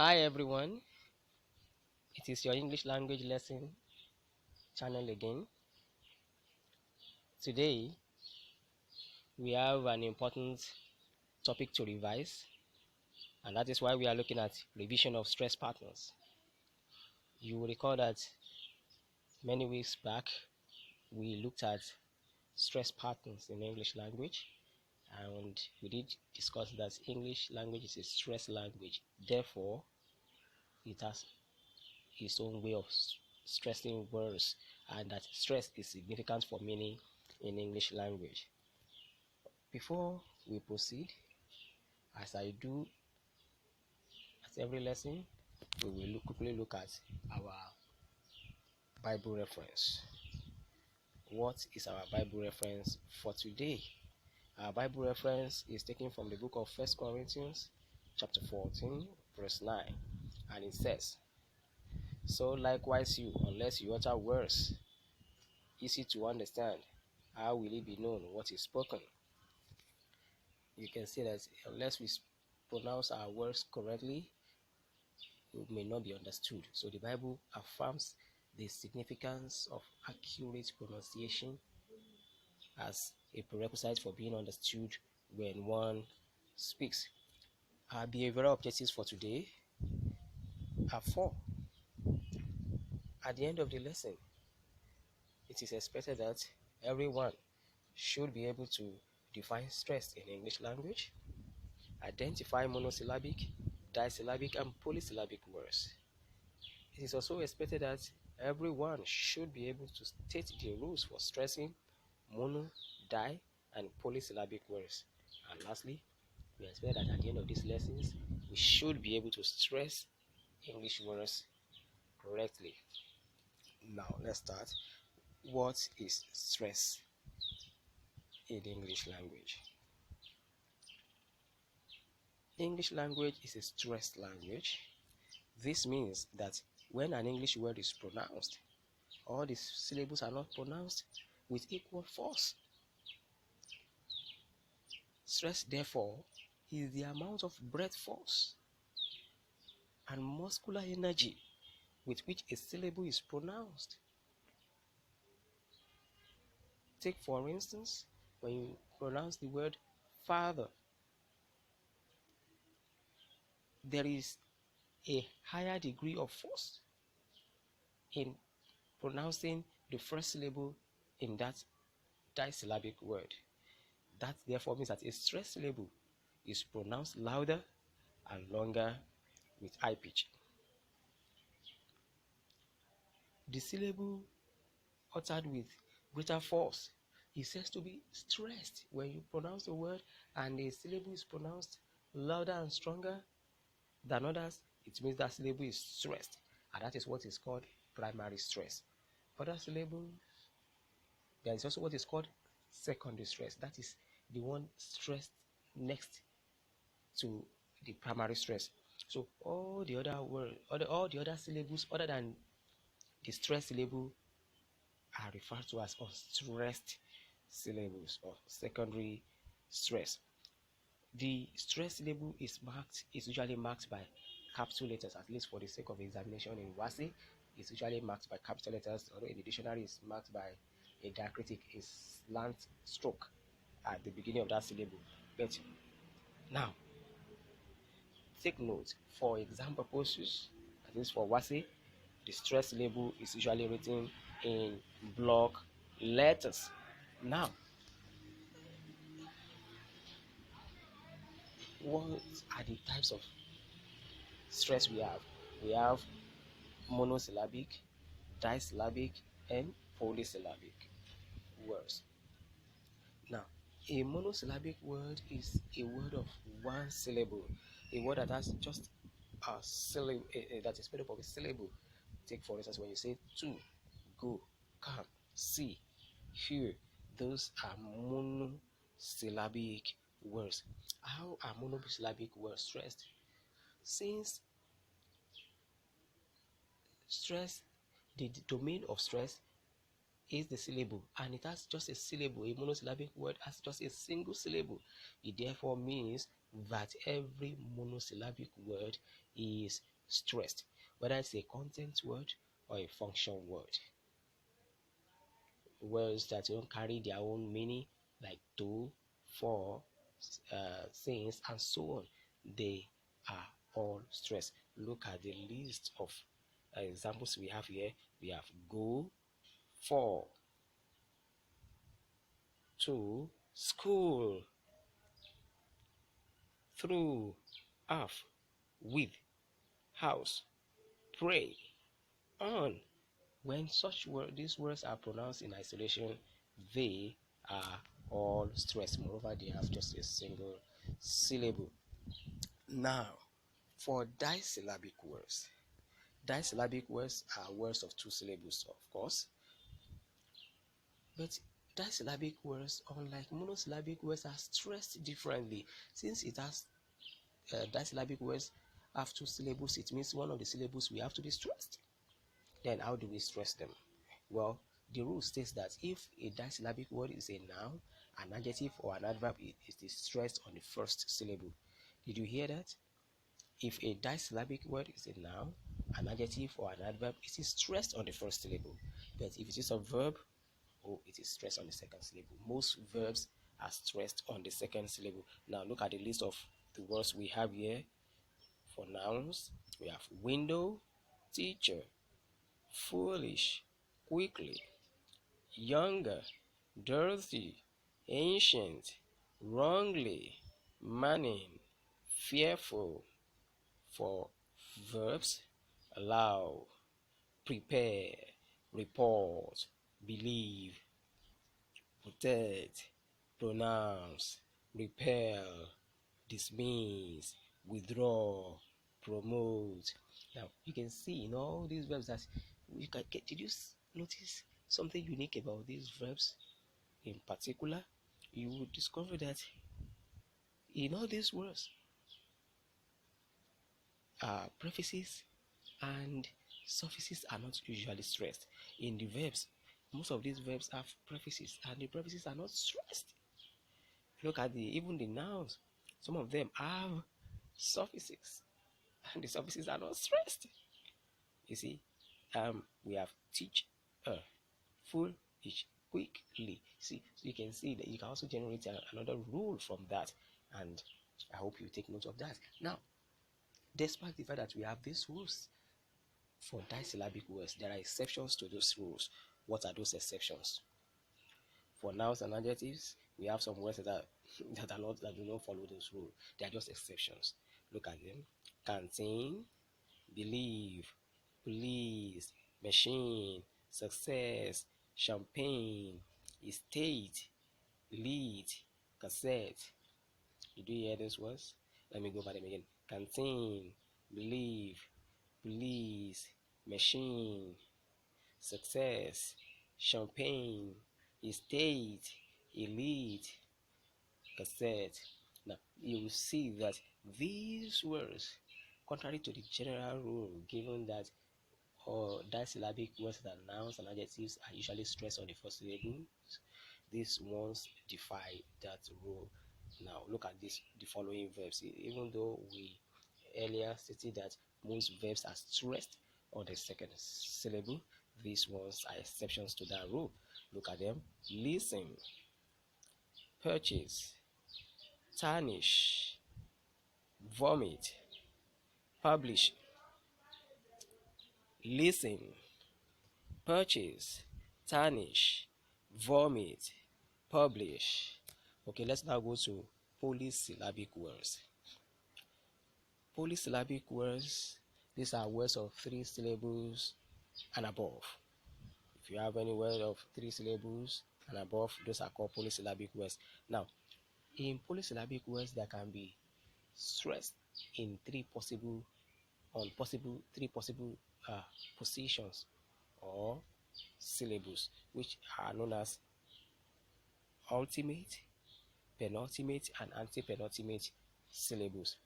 Hi everyone, it is your English language lesson channel again. Today we have an important topic to revise, and that is why we are looking at revision of stress patterns. You will recall that many weeks back we looked at stress patterns in English language, and we did discuss that English language is a stress language. Therefore, it has its own way of stressing words, and that stress is significant for meaning in English language. Before we proceed, as I do at every lesson, we will quickly look at our Bible reference. What is our Bible reference for today? Our Bible reference is taken from the book of 1 Corinthians chapter 14 verse 9, and it says, "So likewise you, unless you utter words easy to understand, how will it be known what is spoken?" You can see that unless we pronounce our words correctly, it may not be understood. So the Bible affirms the significance of accurate pronunciation as a prerequisite for being understood when one speaks. Our behavioral objectives for today are four. At the end of the lesson, it is expected that everyone should be able to define stress in English language, identify monosyllabic, disyllabic, and polysyllabic words. It is also expected that everyone should be able to state the rules for stressing mono, di, and polysyllabic words. And lastly, we expect that at the end of these lessons, we should be able to stress English words correctly. Now, let's start. What is stress in English language? English language is a stressed language. This means that when an English word is pronounced, all the syllables are not pronounced with equal force. Stress, therefore, is the amount of breath force and muscular energy with which a syllable is pronounced. Take, for instance, when you pronounce the word father, there is a higher degree of force in pronouncing the first syllable in that disyllabic word. That therefore means that a stressed syllable is pronounced louder and longer with high pitch. The syllable uttered with greater force is said to be stressed. When you pronounce the word and a syllable is pronounced louder and stronger than others, it means that syllable is stressed, and that is what is called primary stress. Other syllables, there is also what is called secondary stress. That is the one stressed next to the primary stress. So all the other syllables other than the stress syllable are referred to as unstressed syllables or secondary stress. The stress syllable is usually marked by capital letters, at least for the sake of examination in WASI. It's usually marked by capital letters, although in the dictionary it's marked by a diacritic, a slant stroke at the beginning of that syllable. But now, take note, for exam purposes, at least for WASI, the stress label is usually written in block letters. Now, what are the types of stress we have? We have monosyllabic, disyllabic, and polysyllabic words. Now, a monosyllabic word is a word of one syllable, a word that has just a syllable, that is made up of a syllable. Take, for instance, when you say to, go, come, see, hear, those are monosyllabic words. How are monosyllabic words stressed? Since stress, the domain of stress is the syllable, and it has just a syllable. A monosyllabic word has just a single syllable. It therefore means that every monosyllabic word is stressed, whether it's a content word or a function word. Words that don't carry their own meaning, like to, for, since, and so on, they are all stressed. Look at the list of examples we have here. We have go, for, to, school, through, of, with, house, pray, on. When these words are pronounced in isolation, they are all stressed. Moreover, they have just a single syllable. Now, for disyllabic words are words of two syllables, of course. But disyllabic words, unlike monosyllabic words, are stressed differently. Since it has disyllabic words have two syllables, it means one of the syllables we have to be stressed. Then how do we stress them? Well, the rule states that if a disyllabic word is a noun, an adjective, or an adverb, it is stressed on the first syllable. Did you hear that? If a disyllabic word is a noun, an adjective, or an adverb, it is stressed on the first syllable. But if it is a verb, it is stressed on the second syllable. Most verbs are stressed on the second syllable. Now look at the list of the words we have here. For nouns, we have window, teacher, foolish, quickly, younger, dirty, ancient, wrongly, manning, fearful. For verbs, allow, prepare, report, believe, protect, pronounce, repel, dismiss, withdraw, promote. Now you can see in all these verbs that you can get. Did you notice something unique about these verbs? In particular, you will discover that in all these words, prefixes and suffixes are not usually stressed. In the verbs, most of these verbs have prefixes, and the prefixes are not stressed. Look at even the nouns. Some of them have suffixes, and the suffixes are not stressed. You see, we have teach, full, each, quickly. See, so you can see that you can also generate another rule from that, and I hope you take note of that. Now, despite the fact that we have these rules for disyllabic words, there are exceptions to those rules. What are those exceptions? For nouns and adjectives, we have some words that do not follow those rules. They are just exceptions. Look at them: canteen, believe, police, machine, success, champagne, estate, lead, cassette. Did you hear those words? Let me go over them again: canteen, believe, police, machine, success, champagne, estate, elite, cassette. Now you will see that these words, contrary to the general rule given that disyllabic words that nouns and adjectives are usually stressed on the first syllable, these ones defy that rule. Now look at the following verbs. Even though we earlier stated that most verbs are stressed on the second syllable, these ones are exceptions to that rule. Look at them: listen, purchase, tarnish, vomit, publish. Listen, purchase, tarnish, vomit, publish. Okay, let's now go to polysyllabic words. Polysyllabic words, these are words of 3 syllables and above. If you have any word of 3 syllables and above, those are called polysyllabic words. Now, in polysyllabic words, there can be stressed in three possible positions or syllables, which are known as ultimate, penultimate, and antepenultimate syllables.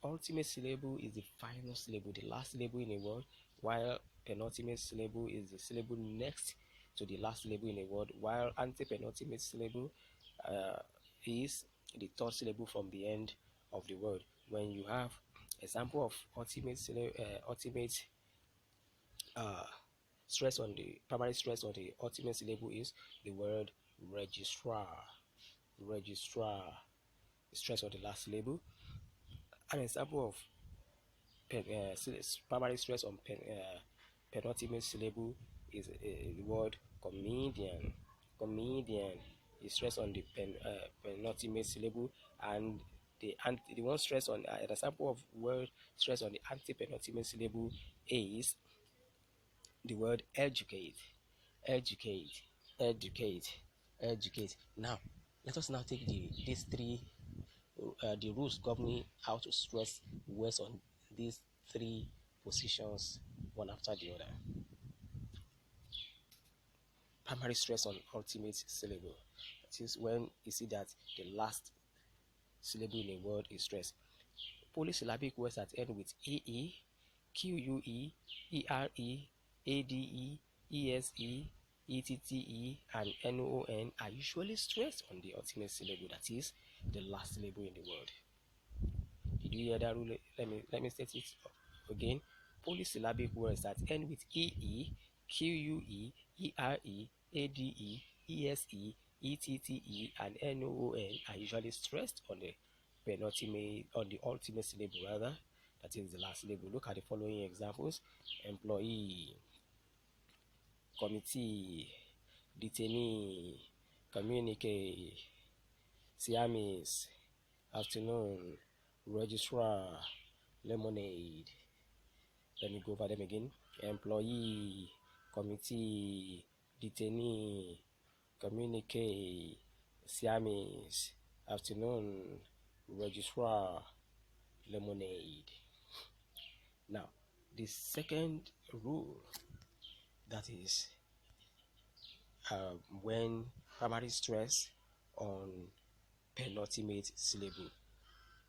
Ultimate syllable is the final syllable, the last syllable in a word, while penultimate syllable is the syllable next to the last syllable in a word, while antepenultimate syllable is the third syllable from the end of the word. When you have example of ultimate uh, stress on the primary stress on the ultimate syllable is the word registrar. Registrar. Stress on the last syllable. An example of primary stress on penultimate syllable is the word comedian. Comedian is stress on the penultimate syllable, and the one stress on an example of word stress on the antepenultimate syllable is the word educate. Educate. Educate. Educate. Now, let us now take these three the rules governing how to stress words on these three positions one after the other. Primary stress on ultimate syllable. That is when you see that the last syllable in a word is stressed. Polysyllabic words that end with EE, QUE, ERE, ADE, ESE, ETTE, and NON are usually stressed on the ultimate syllable, that is the last syllable in the word. Did you hear that rule? Let me state it again. Polysyllabic words that end with EE, QUE, ERE, ADE, ESE, ETTE, and NON are usually stressed on the ultimate syllable rather, that is the last syllable. Look at the following examples: employee, committee, detainee, communique, Siamese, afternoon, registrar, lemonade. Let me go over them again. Employee, committee, detainee, communique, Siamese, afternoon, registrar, lemonade. Now, the second rule, that is when primary stress on penultimate syllable.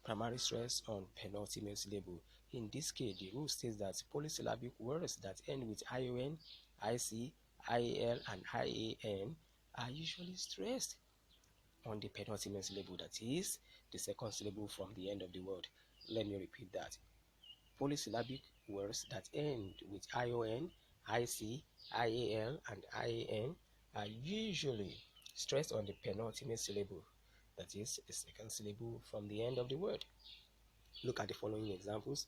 Primary stress on penultimate syllable. In this case, the rule states that polysyllabic words that end with ION, IC, IAL, and IAN are usually stressed on the penultimate syllable, that is the second syllable from the end of the word. Let me repeat that. Polysyllabic words that end with ION, IC, IAL, and IAN are usually stressed on the penultimate syllable, that is the second syllable from the end of the word. Look at the following examples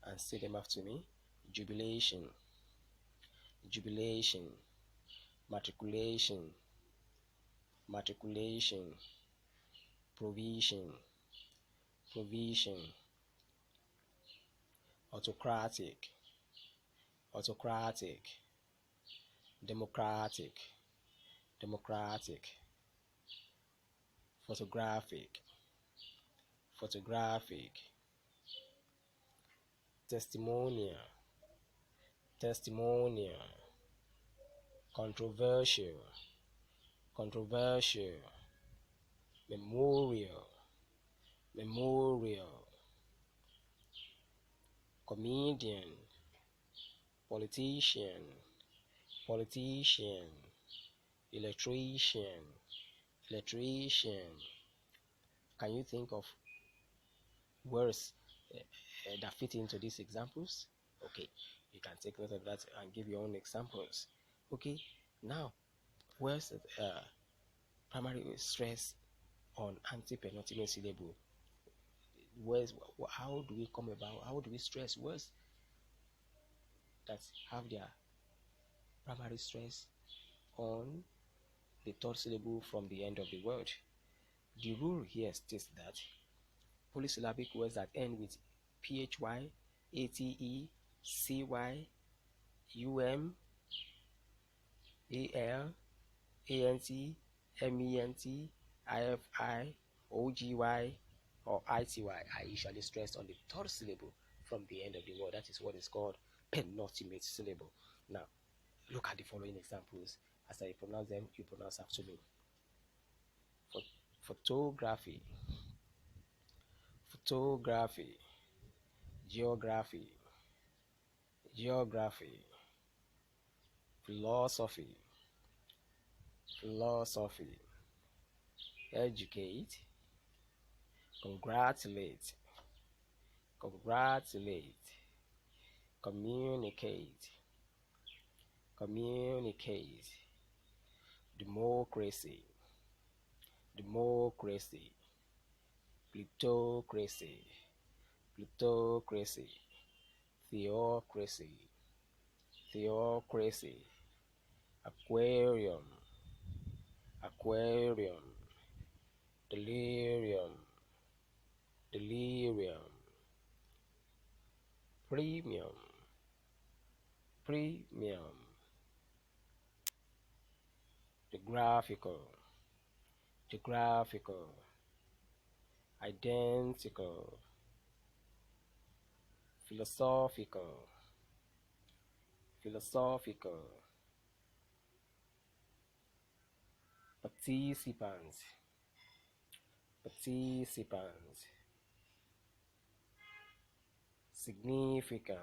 and say them after me. Jubilation, jubilation, matriculation, matriculation, provision, provision, autocratic, autocratic, democratic, democratic, photographic, photographic, testimonial, testimonial, controversial, controversial, memorial, memorial, comedian, politician, politician, electrician, electrician. Can you think of words that fit into these examples? Okay, you can take note of that and give your own examples. Okay, now words primary stress on antepenultimate syllable. Words, how do we come about? How do we stress words that have their primary stress on the third syllable from the end of the word? The rule here states that polysyllabic words that end with PHY, ATE, CY, UM, AL, ANT, MENT, IFI, OGY, or ITY are usually stressed on the third syllable from the end of the word. That is what is called penultimate syllable. Now, look at the following examples. As I pronounce them, you pronounce after me. Photography, photography, geography, geography, philosophy, philosophy, educate, congratulate, congratulate, communicate, communicate, democracy, democracy, plutocracy, plutocracy, theocracy, theocracy, aquarium, aquarium, delirium, delirium, premium, premium, geographical, geographical, identical, philosophical, philosophical, participants, participants, significant,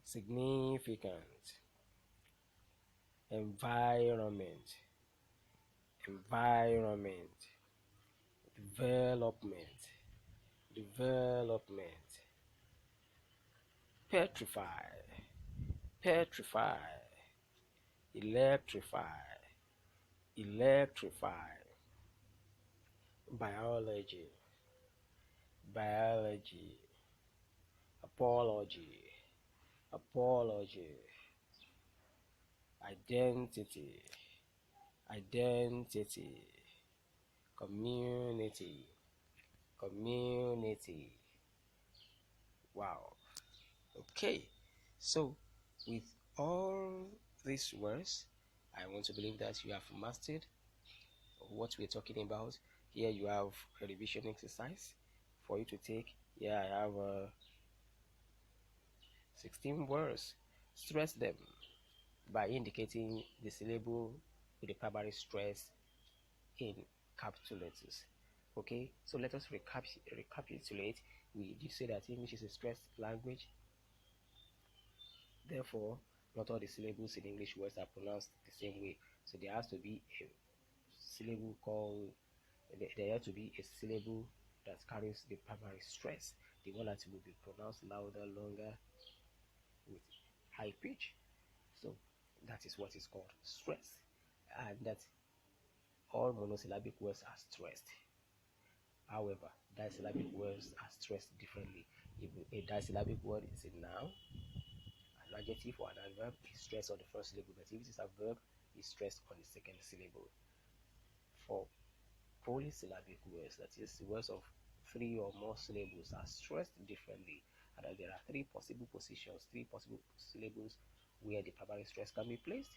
significant, environment, environment, development, development, petrify, petrify, electrify, electrify, biology, biology, apology, apology, identity, identity, community, community. Wow. Okay. So, with all these words, I want to believe that you have mastered what we're talking about. Here you have a revision exercise for you to take. Here I have 16 words. Stress them by indicating the syllable with the primary stress in capital letters. Okay, so let us recapitulate. We did say that English is a stressed language. Therefore, not all the syllables in English words are pronounced the same way. So there has to be a syllable called, there has to be a syllable that carries the primary stress, the one that will be pronounced louder, longer, with high pitch. So that is what is called stress, and that all monosyllabic words are stressed. However, disyllabic words are stressed differently. If a disyllabic word is a noun, an adjective or an adverb is stressed on the first syllable, but if it is a verb, it's stressed on the second syllable. For polysyllabic words, that is, words of 3 or more syllables, are stressed differently, and that there are 3 possible positions, 3 possible syllables where the primary stress can be placed.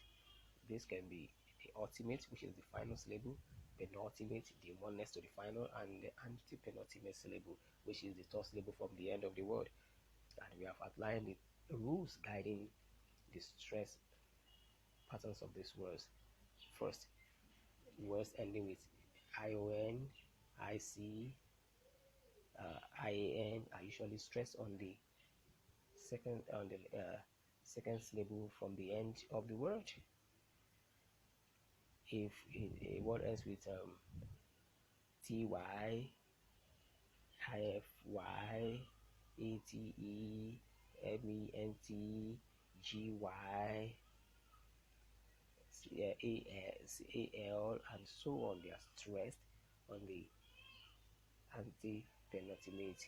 This can be the ultimate, which is the final syllable, penultimate, the one next to the final, and the antepenultimate syllable, which is the third syllable from the end of the word. And we have outlined the rules guiding the stress patterns of these words. First, words ending with ION, IC, IAN are usually stressed on the second syllable from the end of the word. If a word ends with TY, IFY, ATE, MENT, GY, AS, AL, and so on, they are stressed on the antepenultimate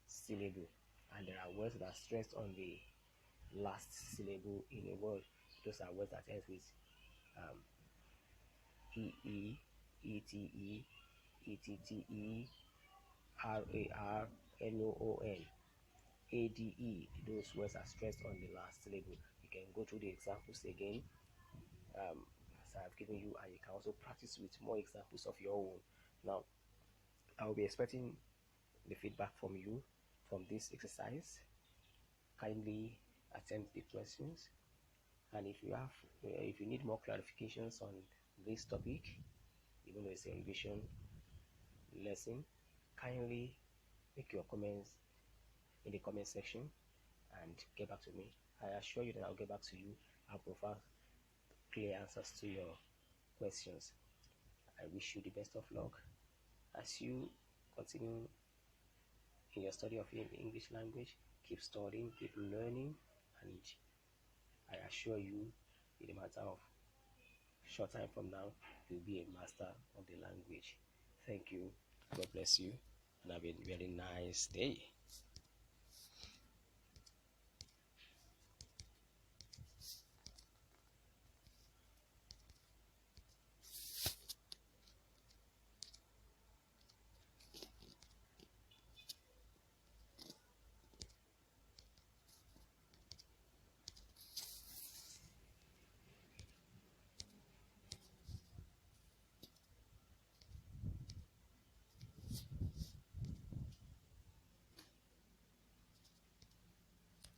syllable. And there are words that are stressed on the last syllable in a word. Those are words that ends with EE, ETE, ETTE, RAR, NOON, ADE. Those words are stressed on the last syllable. You can go through the examples again, as I've given you, and you can also practice with more examples of your own. Now, I will be expecting the feedback from you from this exercise. Kindly attempt the questions, and if you need more clarifications on this topic, even though it's a revision lesson, kindly make your comments in the comment section and get back to me. I assure you that I'll get back to you. I'll provide clear answers to your questions. I wish you the best of luck as you continue in your study of English language. Keep studying, keep learning, and I assure you, in a matter of short time from now, you'll be a master of the language. Thank you. God bless you, and have a very nice day.